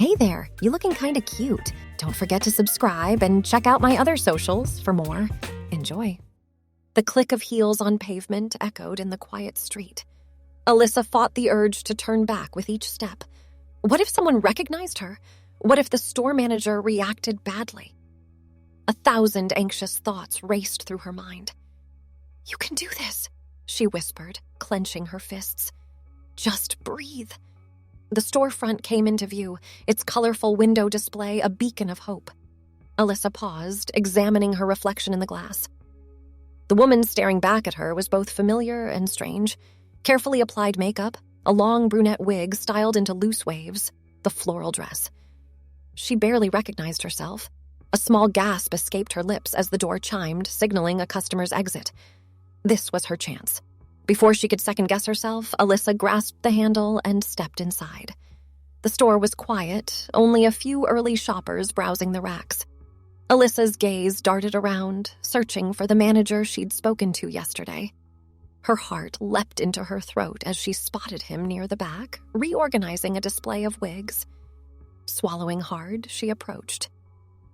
Hey there, you looking kinda cute. Don't forget to subscribe and check out my other socials for more. Enjoy. The click of heels on pavement echoed in the quiet street. Alyssa fought the urge to turn back with each step. What if someone recognized her? What if the store manager reacted badly? 1,000 anxious thoughts raced through her mind. "You can do this," she whispered, clenching her fists. "Just breathe." The storefront came into view, its colorful window display a beacon of hope. Alyssa paused, examining her reflection in the glass. The woman staring back at her was both familiar and strange. Carefully applied makeup, a long brunette wig styled into loose waves, the floral dress. She barely recognized herself. A small gasp escaped her lips as the door chimed, signaling a customer's exit. This was her chance. Before she could second-guess herself, Alyssa grasped the handle and stepped inside. The store was quiet, only a few early shoppers browsing the racks. Alyssa's gaze darted around, searching for the manager she'd spoken to yesterday. Her heart leapt into her throat as she spotted him near the back, reorganizing a display of wigs. Swallowing hard, she approached.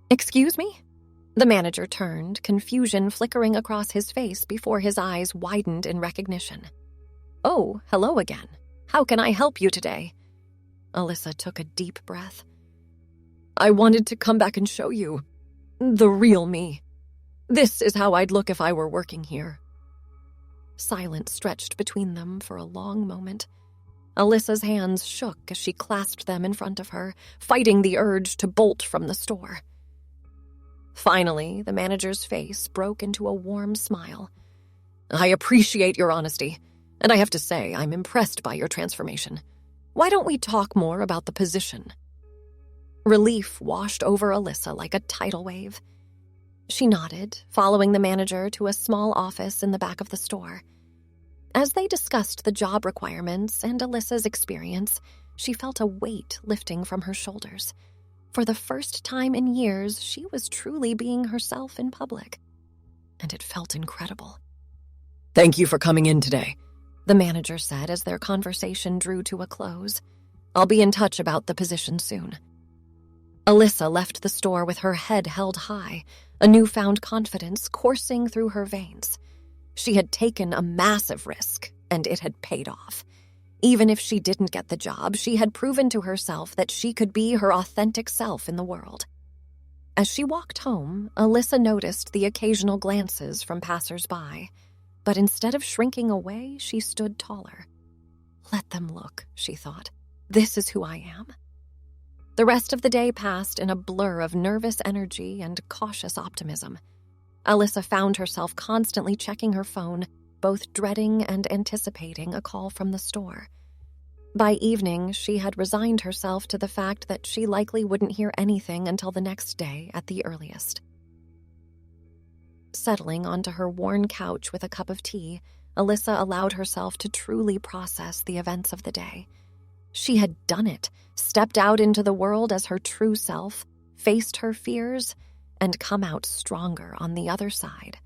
"Excuse me?" The manager turned, confusion flickering across his face before his eyes widened in recognition. "Oh, hello again. How can I help you today?" Alyssa took a deep breath. "I wanted to come back and show you the real me. This is how I'd look if I were working here." Silence stretched between them for a long moment. Alyssa's hands shook as she clasped them in front of her, fighting the urge to bolt from the store. Finally, the manager's face broke into a warm smile. "I appreciate your honesty, and I have to say I'm impressed by your transformation. Why don't we talk more about the position?" Relief washed over Alyssa like a tidal wave. She nodded, following the manager to a small office in the back of the store. As they discussed the job requirements and Alyssa's experience, she felt a weight lifting from her shoulders. For the first time in years, she was truly being herself in public. And it felt incredible. "Thank you for coming in today," the manager said as their conversation drew to a close. "I'll be in touch about the position soon." Alyssa left the store with her head held high, a newfound confidence coursing through her veins. She had taken a massive risk, and it had paid off. Even if she didn't get the job, she had proven to herself that she could be her authentic self in the world. As she walked home, Alyssa noticed the occasional glances from passers-by, but instead of shrinking away, she stood taller. "Let them look," she thought. "This is who I am." The rest of the day passed in a blur of nervous energy and cautious optimism. Alyssa found herself constantly checking her phone, both dreading and anticipating a call from the store. By evening, she had resigned herself to the fact that she likely wouldn't hear anything until the next day at the earliest. Settling onto her worn couch with a cup of tea, Alyssa allowed herself to truly process the events of the day. She had done it, stepped out into the world as her true self, faced her fears, and come out stronger on the other side.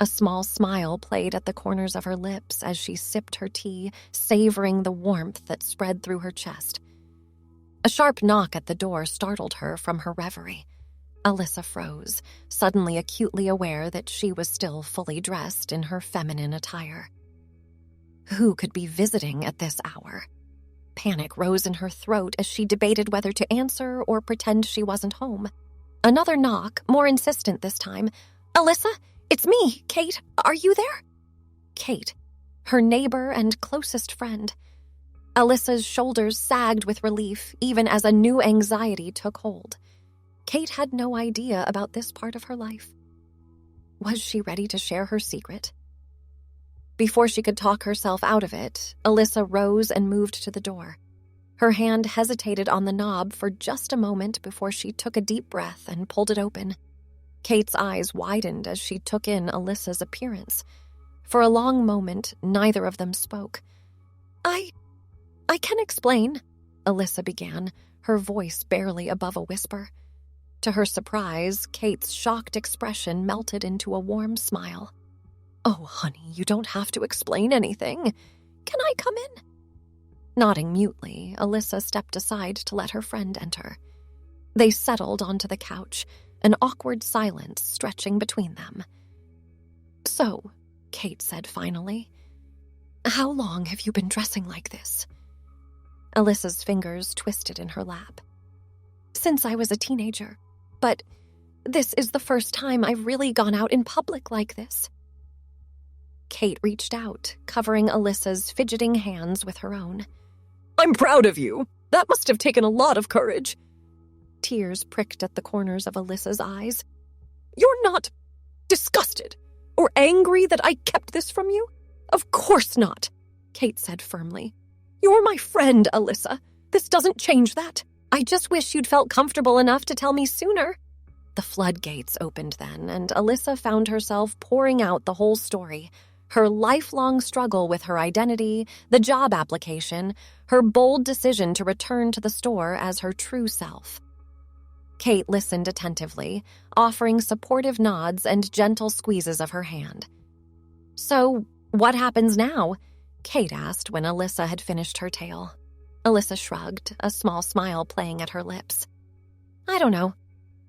A small smile played at the corners of her lips as she sipped her tea, savoring the warmth that spread through her chest. A sharp knock at the door startled her from her reverie. Alyssa froze, suddenly acutely aware that she was still fully dressed in her feminine attire. Who could be visiting at this hour? Panic rose in her throat as she debated whether to answer or pretend she wasn't home. Another knock, more insistent this time. "Alyssa? It's me, Kate. Are you there?" Kate, her neighbor and closest friend. Alyssa's shoulders sagged with relief, even as a new anxiety took hold. Kate had no idea about this part of her life. Was she ready to share her secret? Before she could talk herself out of it, Alyssa rose and moved to the door. Her hand hesitated on the knob for just a moment before she took a deep breath and pulled it open. Kate's eyes widened as she took in Alyssa's appearance. For a long moment, neither of them spoke. I can explain," Alyssa began, her voice barely above a whisper. To her surprise, Kate's shocked expression melted into a warm smile. "Oh, honey, you don't have to explain anything. Can I come in?" Nodding mutely, Alyssa stepped aside to let her friend enter. They settled onto the couch, an awkward silence stretching between them. "So," Kate said finally, "how long have you been dressing like this?" Alyssa's fingers twisted in her lap. "Since I was a teenager, but this is the first time I've really gone out in public like this." Kate reached out, covering Alyssa's fidgeting hands with her own. "I'm proud of you. That must have taken a lot of courage." Tears pricked at the corners of Alyssa's eyes. "You're not disgusted or angry that I kept this from you?" "Of course not," Kate said firmly. "You're my friend, Alyssa. This doesn't change that. I just wish you'd felt comfortable enough to tell me sooner." The floodgates opened then, and Alyssa found herself pouring out the whole story. Her lifelong struggle with her identity, the job application, her bold decision to return to the store as her true self. Kate listened attentively, offering supportive nods and gentle squeezes of her hand. "So, what happens now?" Kate asked when Alyssa had finished her tale. Alyssa shrugged, a small smile playing at her lips. "I don't know.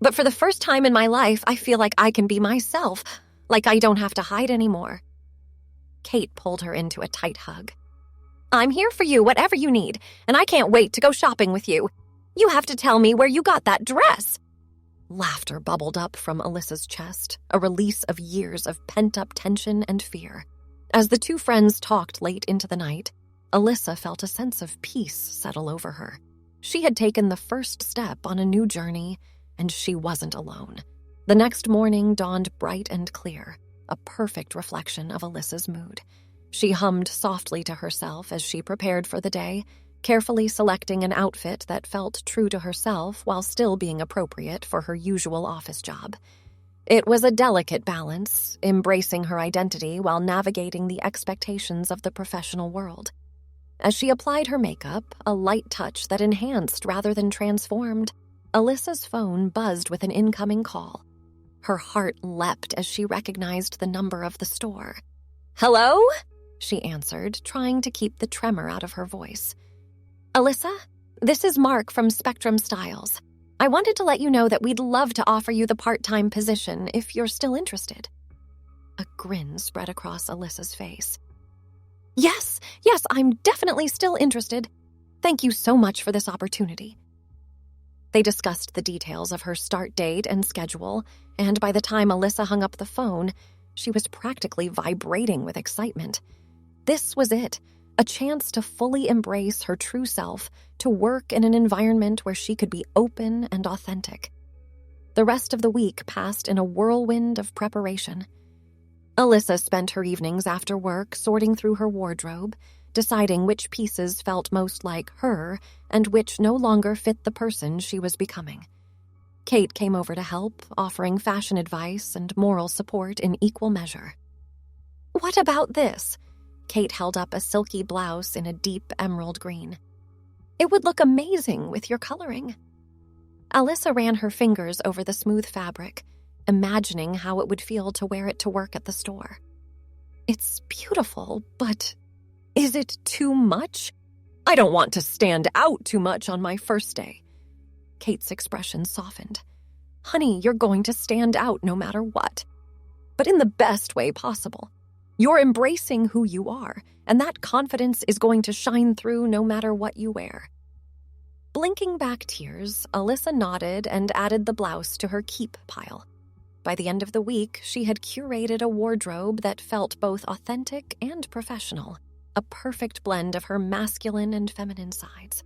But for the first time in my life, I feel like I can be myself, like I don't have to hide anymore." Kate pulled her into a tight hug. "I'm here for you, whatever you need, and I can't wait to go shopping with you. You have to tell me where you got that dress." Laughter bubbled up from Alyssa's chest, a release of years of pent-up tension and fear. As the two friends talked late into the night, Alyssa felt a sense of peace settle over her. She had taken the first step on a new journey, and she wasn't alone. The next morning dawned bright and clear, a perfect reflection of Alyssa's mood. She hummed softly to herself as she prepared for the day, carefully selecting an outfit that felt true to herself while still being appropriate for her usual office job. It was a delicate balance, embracing her identity while navigating the expectations of the professional world. As she applied her makeup, a light touch that enhanced rather than transformed, Alyssa's phone buzzed with an incoming call. Her heart leapt as she recognized the number of the store. "Hello?" she answered, trying to keep the tremor out of her voice. "Alyssa, this is Mark from Spectrum Styles. I wanted to let you know that we'd love to offer you the part-time position if you're still interested." A grin spread across Alyssa's face. Yes, I'm definitely still interested. Thank you so much for this opportunity." They discussed the details of her start date and schedule, and by the time Alyssa hung up the phone, she was practically vibrating with excitement. This was it, a chance to fully embrace her true self, to work in an environment where she could be open and authentic. The rest of the week passed in a whirlwind of preparation. Alyssa spent her evenings after work sorting through her wardrobe, deciding which pieces felt most like her and which no longer fit the person she was becoming. Kate came over to help, offering fashion advice and moral support in equal measure. "What about this?" Kate held up a silky blouse in a deep emerald green. "It would look amazing with your coloring." Alyssa ran her fingers over the smooth fabric, imagining how it would feel to wear it to work at the store. "It's beautiful, but is it too much? I don't want to stand out too much on my first day." Kate's expression softened. "Honey, you're going to stand out no matter what, but in the best way possible. You're embracing who you are, and that confidence is going to shine through no matter what you wear." Blinking back tears, Alyssa nodded and added the blouse to her keep pile. By the end of the week, she had curated a wardrobe that felt both authentic and professional, a perfect blend of her masculine and feminine sides.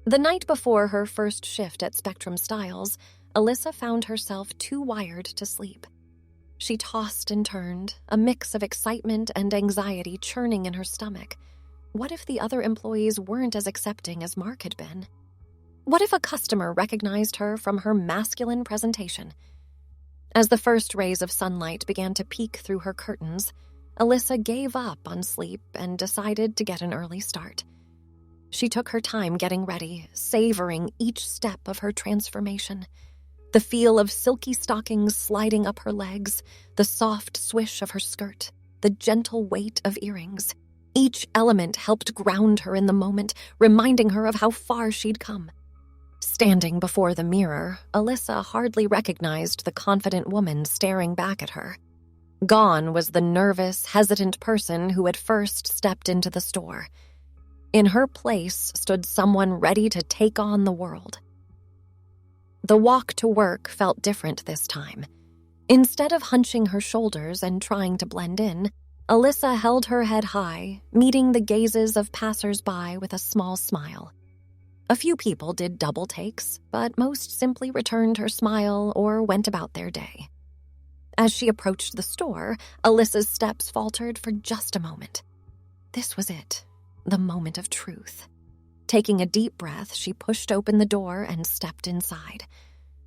The night before her first shift at Spectrum Styles, Alyssa found herself too wired to sleep. She tossed and turned, a mix of excitement and anxiety churning in her stomach. What if the other employees weren't as accepting as Mark had been? What if a customer recognized her from her masculine presentation? As the first rays of sunlight began to peek through her curtains, Alyssa gave up on sleep and decided to get an early start. She took her time getting ready, savoring each step of her transformation. The feel of silky stockings sliding up her legs, the soft swish of her skirt, the gentle weight of earrings. Each element helped ground her in the moment, reminding her of how far she'd come. Standing before the mirror, Alyssa hardly recognized the confident woman staring back at her. Gone was the nervous, hesitant person who had first stepped into the store. In her place stood someone ready to take on the world. The walk to work felt different this time. Instead of hunching her shoulders and trying to blend in, Alyssa held her head high, meeting the gazes of passers-by with a small smile. A few people did double takes, but most simply returned her smile or went about their day. As she approached the store, Alyssa's steps faltered for just a moment. This was it, the moment of truth. Taking a deep breath, she pushed open the door and stepped inside.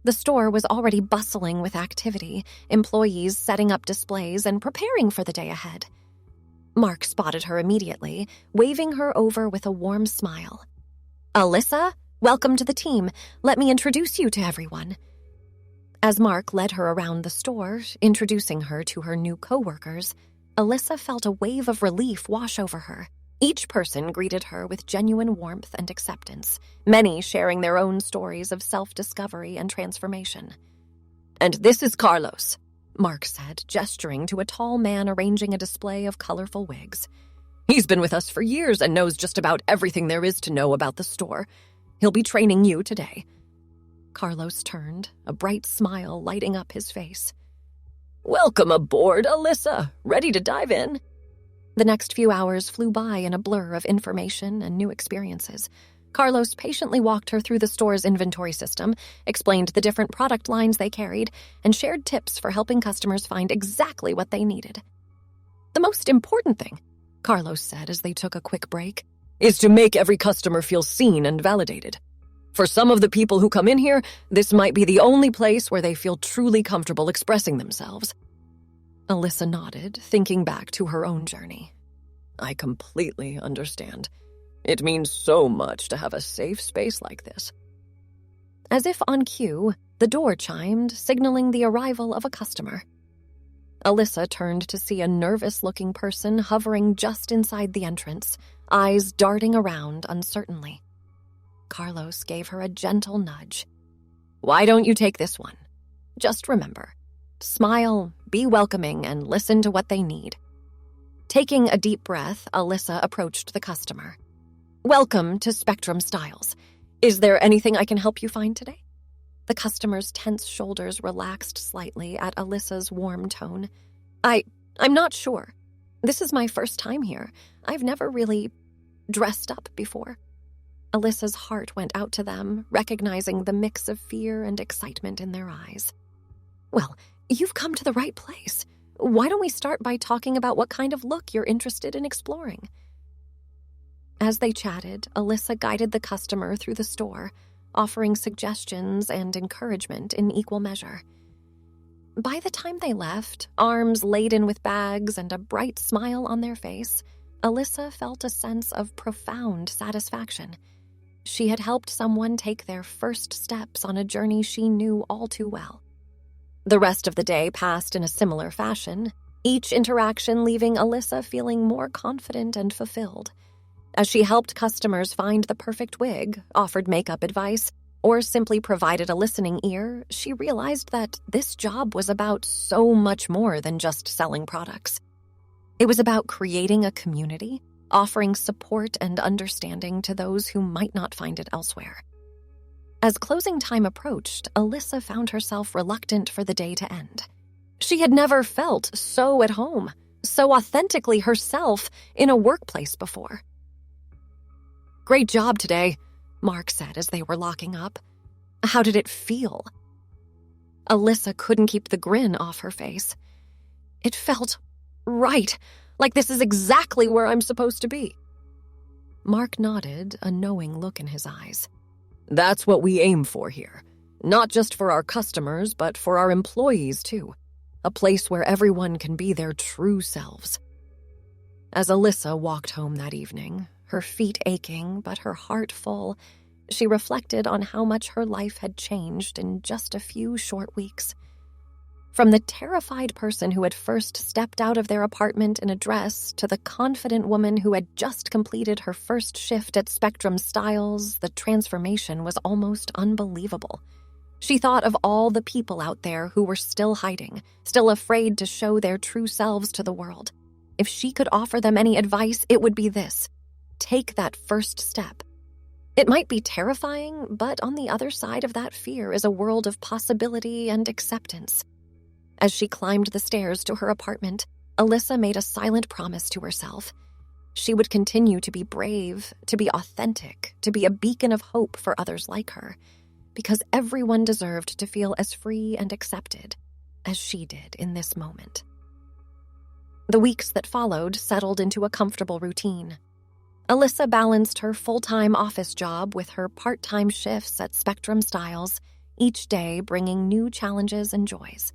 The store was already bustling with activity, employees setting up displays and preparing for the day ahead. Mark spotted her immediately, waving her over with a warm smile. "Alyssa, welcome to the team. Let me introduce you to everyone." As Mark led her around the store, introducing her to her new coworkers, Alyssa felt a wave of relief wash over her. Each person greeted her with genuine warmth and acceptance, many sharing their own stories of self-discovery and transformation. "And this is Carlos," Mark said, gesturing to a tall man arranging a display of colorful wigs. "He's been with us for years and knows just about everything there is to know about the store. He'll be training you today." Carlos turned, a bright smile lighting up his face. "Welcome aboard, Alyssa. Ready to dive in?" The next few hours flew by in a blur of information and new experiences. Carlos patiently walked her through the store's inventory system, explained the different product lines they carried, and shared tips for helping customers find exactly what they needed. "The most important thing," Carlos said as they took a quick break, "is to make every customer feel seen and validated. For some of the people who come in here, this might be the only place where they feel truly comfortable expressing themselves." Alyssa nodded, thinking back to her own journey. "I completely understand. It means so much to have a safe space like this." As if on cue, the door chimed, signaling the arrival of a customer. Alyssa turned to see a nervous-looking person hovering just inside the entrance, eyes darting around uncertainly. Carlos gave her a gentle nudge. "Why don't you take this one? Just remember, smile, be welcoming, and listen to what they need." Taking a deep breath, Alyssa approached the customer. "Welcome to Spectrum Styles. Is there anything I can help you find today?" The customer's tense shoulders relaxed slightly at Alyssa's warm tone. I'm not sure. This is my first time here. I've never really dressed up before." Alyssa's heart went out to them, recognizing the mix of fear and excitement in their eyes. "Well, you've come to the right place. Why don't we start by talking about what kind of look you're interested in exploring?" As they chatted, Alyssa guided the customer through the store, offering suggestions and encouragement in equal measure. By the time they left, arms laden with bags and a bright smile on their face, Alyssa felt a sense of profound satisfaction. She had helped someone take their first steps on a journey she knew all too well. The rest of the day passed in a similar fashion, each interaction leaving Alyssa feeling more confident and fulfilled. As she helped customers find the perfect wig, offered makeup advice, or simply provided a listening ear, she realized that this job was about so much more than just selling products. It was about creating a community, offering support and understanding to those who might not find it elsewhere. As closing time approached, Alyssa found herself reluctant for the day to end. She had never felt so at home, so authentically herself in a workplace before. "Great job today," Mark said as they were locking up. "How did it feel?" Alyssa couldn't keep the grin off her face. "It felt right, like this is exactly where I'm supposed to be." Mark nodded, a knowing look in his eyes. "That's what we aim for here. Not just for our customers, but for our employees, too. A place where everyone can be their true selves." As Alyssa walked home that evening, her feet aching but her heart full, she reflected on how much her life had changed in just a few short weeks. From the terrified person who had first stepped out of their apartment in a dress to the confident woman who had just completed her first shift at Spectrum Styles, the transformation was almost unbelievable. She thought of all the people out there who were still hiding, still afraid to show their true selves to the world. If she could offer them any advice, it would be this: take that first step. It might be terrifying, but on the other side of that fear is a world of possibility and acceptance. As she climbed the stairs to her apartment, Alyssa made a silent promise to herself. She would continue to be brave, to be authentic, to be a beacon of hope for others like her, because everyone deserved to feel as free and accepted as she did in this moment. The weeks that followed settled into a comfortable routine. Alyssa balanced her full-time office job with her part-time shifts at Spectrum Styles, each day bringing new challenges and joys.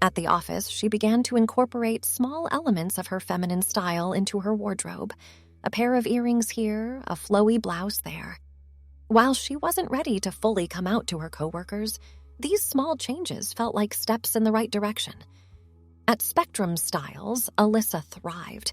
At the office, she began to incorporate small elements of her feminine style into her wardrobe, a pair of earrings here, a flowy blouse there. While she wasn't ready to fully come out to her coworkers, these small changes felt like steps in the right direction. At Spectrum Styles, Alyssa thrived.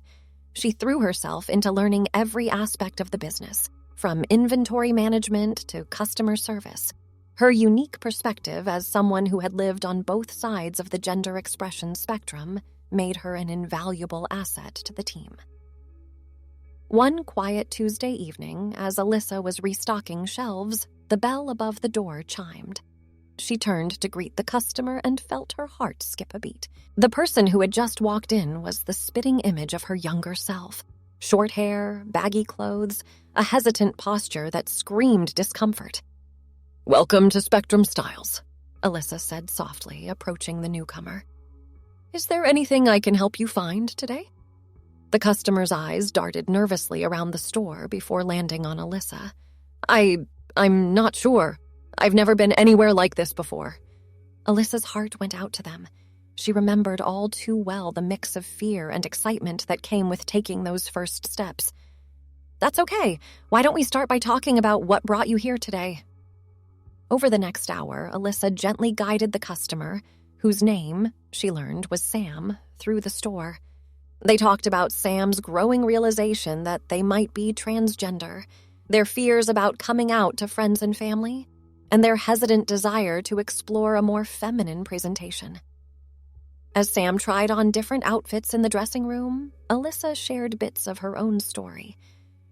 She threw herself into learning every aspect of the business, from inventory management to customer service. Her unique perspective as someone who had lived on both sides of the gender expression spectrum made her an invaluable asset to the team. One quiet Tuesday evening, as Alyssa was restocking shelves, the bell above the door chimed. She turned to greet the customer and felt her heart skip a beat. The person who had just walked in was the spitting image of her younger self. Short hair, baggy clothes, a hesitant posture that screamed discomfort. "Welcome to Spectrum Styles," Alyssa said softly, approaching the newcomer. "Is there anything I can help you find today?" The customer's eyes darted nervously around the store before landing on Alyssa. I'm not sure. I've never been anywhere like this before." Alyssa's heart went out to them. She remembered all too well the mix of fear and excitement that came with taking those first steps. "That's okay. Why don't we start by talking about what brought you here today?" Over the next hour, Alyssa gently guided the customer, whose name, she learned, was Sam, through the store. They talked about Sam's growing realization that they might be transgender, their fears about coming out to friends and family, and their hesitant desire to explore a more feminine presentation. As Sam tried on different outfits in the dressing room, Alyssa shared bits of her own story.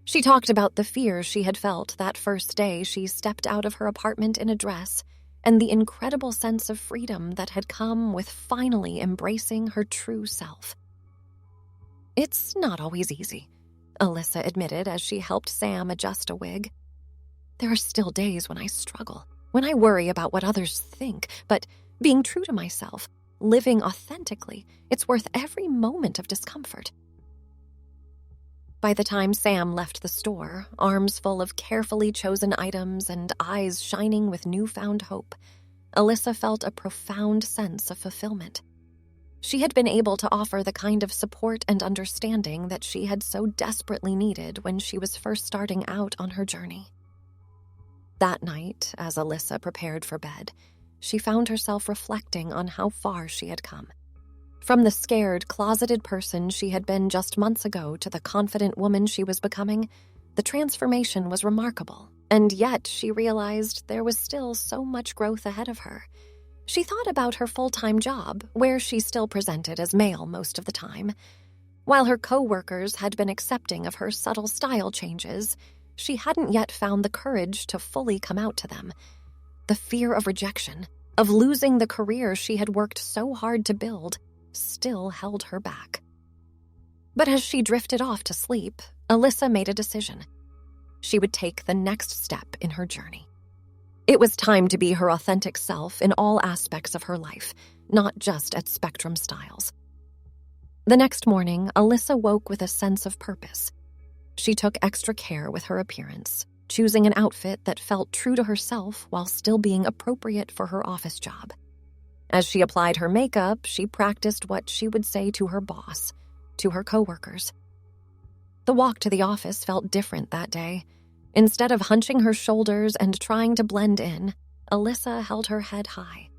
She talked about the fear she had felt that first day she stepped out of her apartment in a dress, and the incredible sense of freedom that had come with finally embracing her true self. "It's not always easy," Alyssa admitted as she helped Sam adjust a wig. "There are still days when I struggle, when I worry about what others think, but being true to myself, living authentically, it's worth every moment of discomfort." By the time Sam left the store, arms full of carefully chosen items and eyes shining with newfound hope, Alyssa felt a profound sense of fulfillment. She had been able to offer the kind of support and understanding that she had so desperately needed when she was first starting out on her journey. That night, as Alyssa prepared for bed, she found herself reflecting on how far she had come. From the scared, closeted person she had been just months ago to the confident woman she was becoming, the transformation was remarkable, and yet she realized there was still so much growth ahead of her. She thought about her full-time job, where she still presented as male most of the time. While her co-workers had been accepting of her subtle style changes, she hadn't yet found the courage to fully come out to them. The fear of rejection, of losing the career she had worked so hard to build, still held her back. But as she drifted off to sleep, Alyssa made a decision. She would take the next step in her journey. It was time to be her authentic self in all aspects of her life, not just at Spectrum Styles. The next morning, Alyssa woke with a sense of purpose. She took extra care with her appearance, choosing an outfit that felt true to herself while still being appropriate for her office job. As she applied her makeup, she practiced what she would say to her boss, to her coworkers. The walk to the office felt different that day. Instead of hunching her shoulders and trying to blend in, Alyssa held her head high.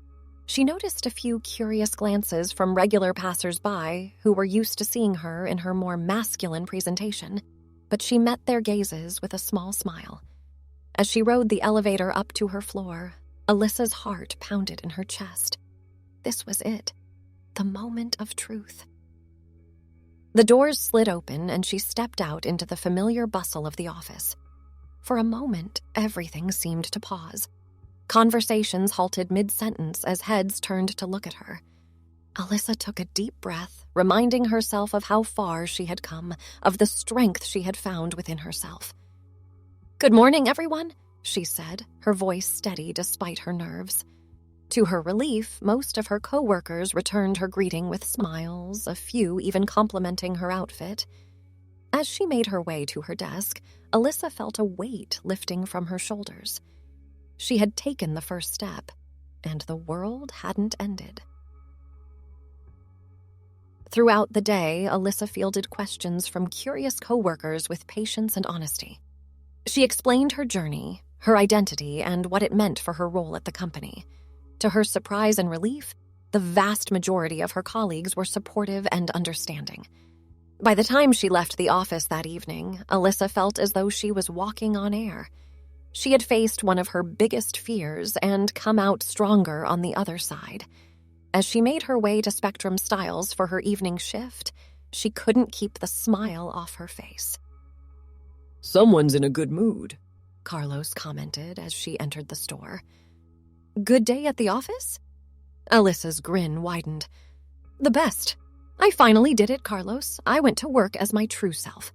She noticed a few curious glances from regular passers-by who were used to seeing her in her more masculine presentation, but she met their gazes with a small smile. As she rode the elevator up to her floor, Alyssa's heart pounded in her chest. This was it, the moment of truth. The doors slid open and she stepped out into the familiar bustle of the office. For a moment, everything seemed to pause. Conversations halted mid-sentence as heads turned to look at her. Alyssa took a deep breath, reminding herself of how far she had come, of the strength she had found within herself. "Good morning, everyone," she said, her voice steady despite her nerves. To her relief, most of her co-workers returned her greeting with smiles, a few even complimenting her outfit. As she made her way to her desk, Alyssa felt a weight lifting from her shoulders. She had taken the first step, and the world hadn't ended. Throughout the day, Alyssa fielded questions from curious co-workers with patience and honesty. She explained her journey, her identity, and what it meant for her role at the company. To her surprise and relief, the vast majority of her colleagues were supportive and understanding. By the time she left the office that evening, Alyssa felt as though she was walking on air. She had faced one of her biggest fears and come out stronger on the other side. As she made her way to Spectrum Styles for her evening shift, she couldn't keep the smile off her face. "Someone's in a good mood," Carlos commented as she entered the store. "Good day at the office?" Alyssa's grin widened. "The best. I finally did it, Carlos. I went to work as my true self."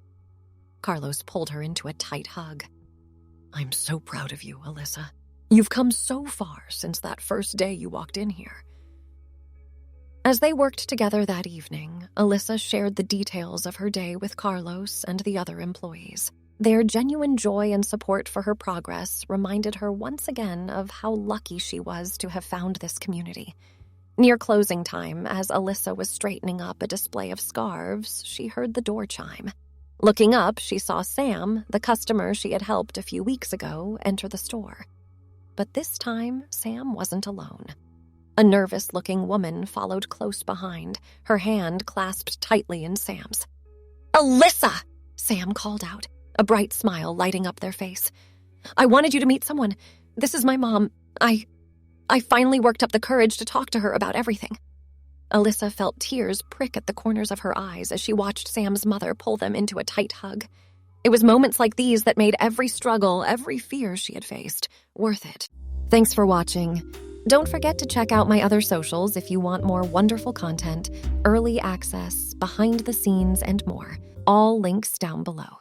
Carlos pulled her into a tight hug. "I'm so proud of you, Alyssa. You've come so far since that first day you walked in here." As they worked together that evening, Alyssa shared the details of her day with Carlos and the other employees. Their genuine joy and support for her progress reminded her once again of how lucky she was to have found this community. Near closing time, as Alyssa was straightening up a display of scarves, she heard the door chime. Looking up, she saw Sam, the customer she had helped a few weeks ago, enter the store. But this time, Sam wasn't alone. A nervous-looking woman followed close behind, her hand clasped tightly in Sam's. "Alyssa!" Sam called out, a bright smile lighting up their face. "I wanted you to meet someone. This is my mom. I finally worked up the courage to talk to her about everything." Alyssa felt tears prick at the corners of her eyes as she watched Sam's mother pull them into a tight hug. It was moments like these that made every struggle, every fear she had faced, worth it. Thanks for watching. Don't forget to check out my other socials if you want more wonderful content, early access, behind the scenes, and more. All links down below.